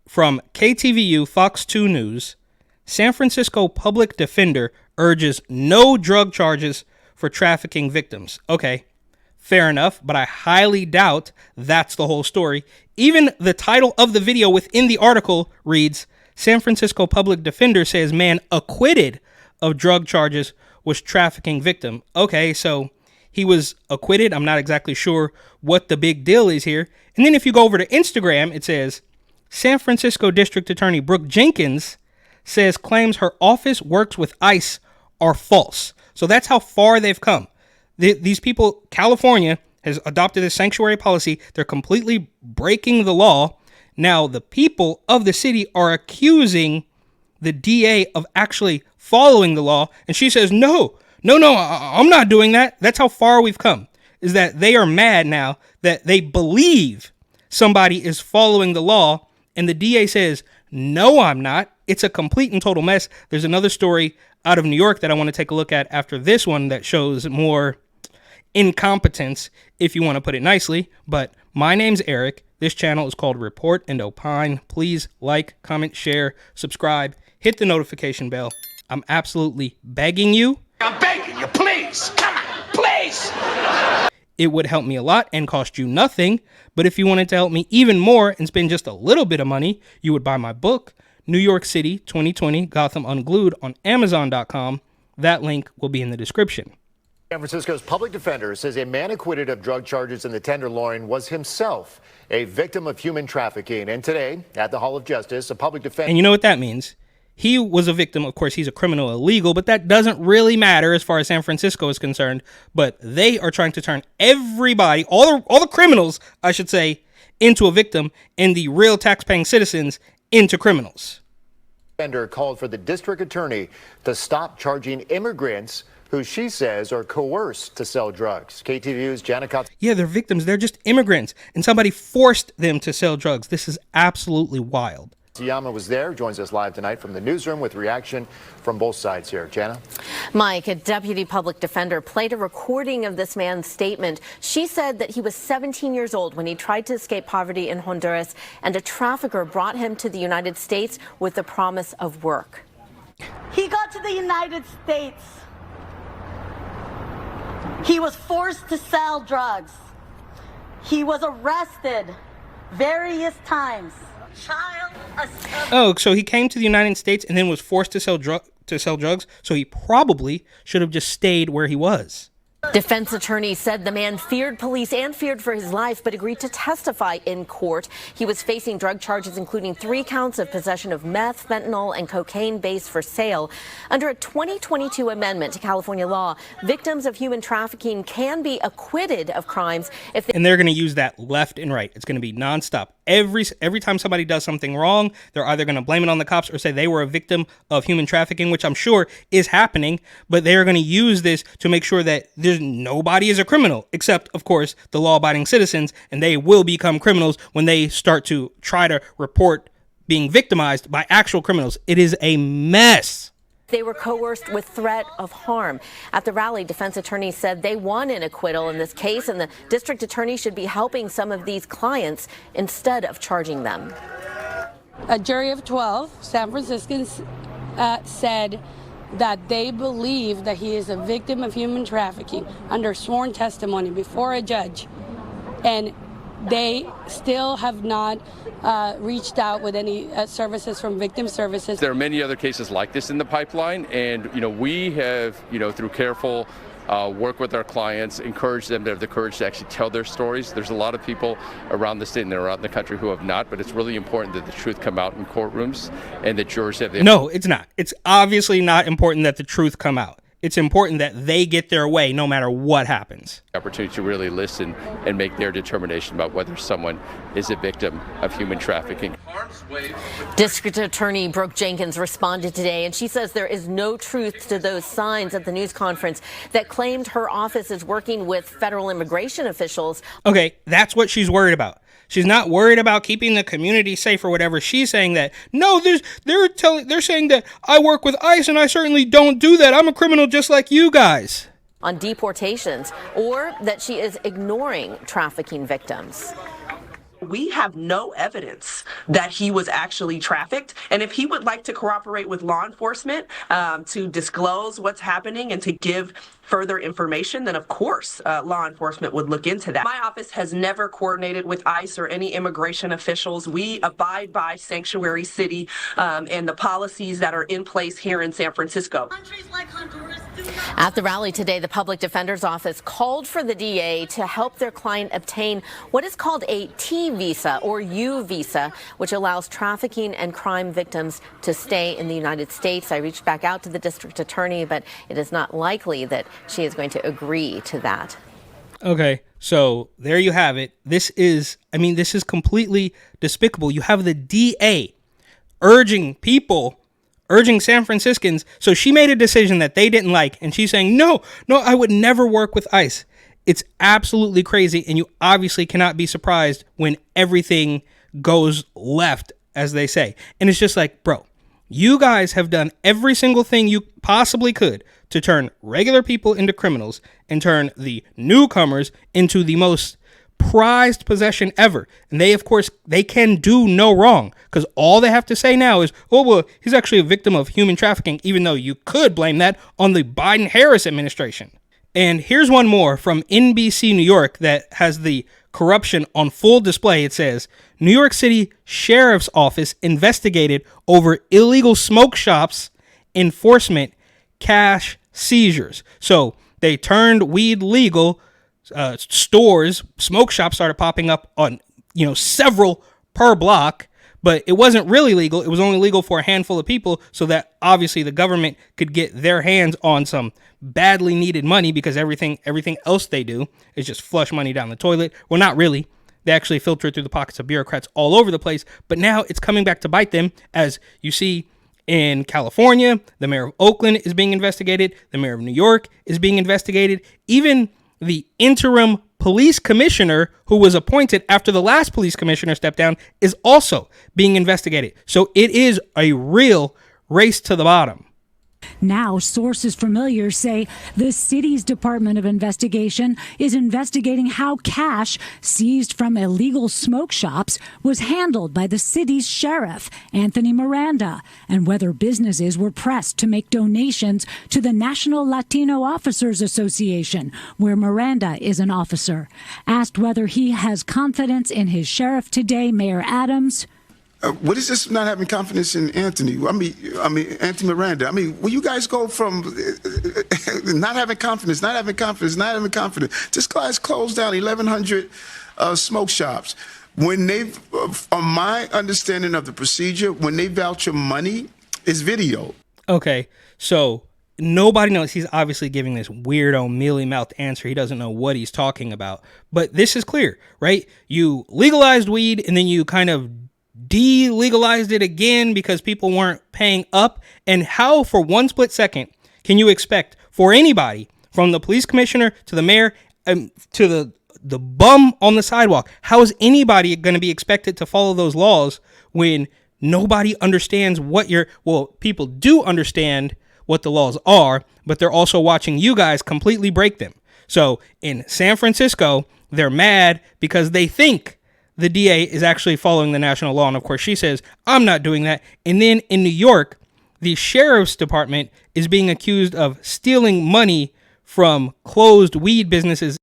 from KTVU Fox 2 News, San Francisco public defender urges no drug charges for trafficking victims. Okay, fair enough, but I highly doubt that's the whole story. Even the title of the video within the article reads, San Francisco public defender says man acquitted of drug charges was trafficking victim. Okay, so he was acquitted. I'm not exactly sure what the big deal is here. And then if you go over to Instagram, it says, San Francisco District Attorney Brooke Jenkins says claims her office works with ICE are false. So that's how far they've come. These people, California has adopted a sanctuary policy. They're completely breaking the law. Now the people of the city are accusing the DA of actually following the law. And she says, no, I'm not doing that. That's how far we've come, is that they are mad now that they believe somebody is following the law. And the DA says, no, I'm not. It's a complete and total mess. There's another story out of New York that I want to take a look at after this one that shows more incompetence, if you want to put it nicely. But my name's Eric. This channel is called Report and Opine. Please like, comment, share, subscribe, hit the notification bell. I'm absolutely begging you. I'm begging you, please. Come on, please. It would help me a lot and cost you nothing. But if you wanted to help me even more and spend just a little bit of money, you would buy my book, New York City 2020 Gotham Unglued, on Amazon.com. That link will be in the description. San Francisco's public defender says a man acquitted of drug charges in the Tenderloin was himself a victim of human trafficking. And today, at the Hall of Justice, a public defender... And you know what that means? He was a victim. Of course, he's a criminal illegal, but that doesn't really matter as far as San Francisco is concerned. But they are trying to turn everybody, all the criminals, I should say, into a victim, and the real tax-paying citizens into criminals. Defender called for the district attorney to stop charging immigrants who she says are coerced to sell drugs. KTVU's Janica. Yeah, they're victims. They're just immigrants, and somebody forced them to sell drugs. This is absolutely wild. Yama was there, joins us live tonight from the newsroom with reaction from both sides here. Jana? Mike, a deputy public defender played a recording of this man's statement. She said that he was 17 years old when he tried to escape poverty in Honduras, and a trafficker brought him to the United States with the promise of work. He got to the United States. He was forced to sell drugs. He was arrested various times. Oh, so he came to the United States and then was forced to sell drugs. So he probably should have just stayed where he was. Defense attorneys said the man feared police and feared for his life, but agreed to testify in court. He was facing drug charges, including 3 counts of possession of meth, fentanyl, and cocaine base for sale. Under a 2022 amendment to California law, victims of human trafficking can be acquitted of crimes if they... And they're going to use that left and right. It's going to be nonstop. Every time somebody does something wrong, they're either going to blame it on the cops or say they were a victim of human trafficking, which I'm sure is happening. But they are going to use this to make sure that nobody is a criminal, except, of course, the law-abiding citizens. And they will become criminals when they start to try to report being victimized by actual criminals. It is a mess. They were coerced with threat of harm. At the rally, defense attorneys said they won an acquittal in this case, and the district attorney should be helping some of these clients instead of charging them. A jury of 12 San Franciscans said that they believe that he is a victim of human trafficking under sworn testimony before a judge, and they still have not reached out with any services from victim services. There are many other cases like this in the pipeline, and we have, through careful work with our clients, encourage them to have the courage to actually tell their stories. There's a lot of people around the state and around the country who have not, but it's really important that the truth come out in courtrooms and that jurors have the... No, it's not. It's obviously not important that the truth come out. It's important that they get their way no matter what happens. Opportunity to really listen and make their determination about whether someone is a victim of human trafficking. District Attorney Brooke Jenkins responded today, and she says there is no truth to those signs at the news conference that claimed her office is working with federal immigration officials. Okay, that's what she's worried about. She's not worried about keeping the community safe or whatever. She's saying that, no, they're saying that I work with ICE and I certainly don't do that. I'm a criminal just like you guys. On deportations, or that she is ignoring trafficking victims. We have no evidence that he was actually trafficked. And if he would like to cooperate with law enforcement to disclose what's happening and to give further information, then of course law enforcement would look into that. My office has never coordinated with ICE or any immigration officials. We abide by sanctuary city and the policies that are in place here in San Francisco. At the rally today, the Public Defender's Office called for the DA to help their client obtain what is called a T visa or U visa, which allows trafficking and crime victims to stay in the United States. I reached back out to the district attorney, but it is not likely that she is going to agree to that. Okay, so there you have it. This is completely despicable. You have the DA urging San Franciscans. So she made a decision that they didn't like, and she's saying, no, I would never work with ICE. It's absolutely crazy, and you obviously cannot be surprised when everything goes left, as they say. And it's just like, bro, you guys have done every single thing you possibly could to turn regular people into criminals and turn the newcomers into the most prized possession ever. And they, of course, they can do no wrong, because all they have to say now is, oh, well, he's actually a victim of human trafficking, even though you could blame that on the Biden-Harris administration. And here's one more from NBC New York that has the corruption on full display. It says, New York City Sheriff's Office investigated over illegal smoke shops, enforcement, cash seizures. So they turned weed legal. Stores, smoke shops started popping up on, several per block, but it wasn't really legal. It was only legal for a handful of people, so that obviously the government could get their hands on some badly needed money, because everything else they do is just flush money down the toilet. Well, not really. They actually filter it through the pockets of bureaucrats all over the place, but now it's coming back to bite them. As you see in California, the mayor of Oakland is being investigated. The mayor of New York is being investigated. Even the interim police commissioner, who was appointed after the last police commissioner stepped down, is also being investigated. So it is a real race to the bottom. Now, sources familiar say the city's Department of Investigation is investigating how cash seized from illegal smoke shops was handled by the city's sheriff, Anthony Miranda, and whether businesses were pressed to make donations to the National Latino Officers Association, where Miranda is an officer. Asked whether he has confidence in his sheriff today, Mayor Adams. What is this not having confidence in Anthony? I mean, Anthony Miranda. I mean, will you guys go from not having confidence? This guy's closed down 1,100 smoke shops. When they, from my understanding of the procedure, when they voucher money, it's video. Okay, so nobody knows. He's obviously giving this weirdo mealy-mouthed answer. He doesn't know what he's talking about. But this is clear, right? You legalized weed, and then you kind of de-legalized it again because people weren't paying up. And how, for one split second, can you expect for anybody, from the police commissioner to the mayor to the bum on the sidewalk, how is anybody going to be expected to follow those laws when nobody understands people do understand what the laws are, but they're also watching you guys completely break them. So in San Francisco, they're mad because they think the DA is actually following the national law. And of course, she says, I'm not doing that. And then in New York, the sheriff's department is being accused of stealing money from closed weed businesses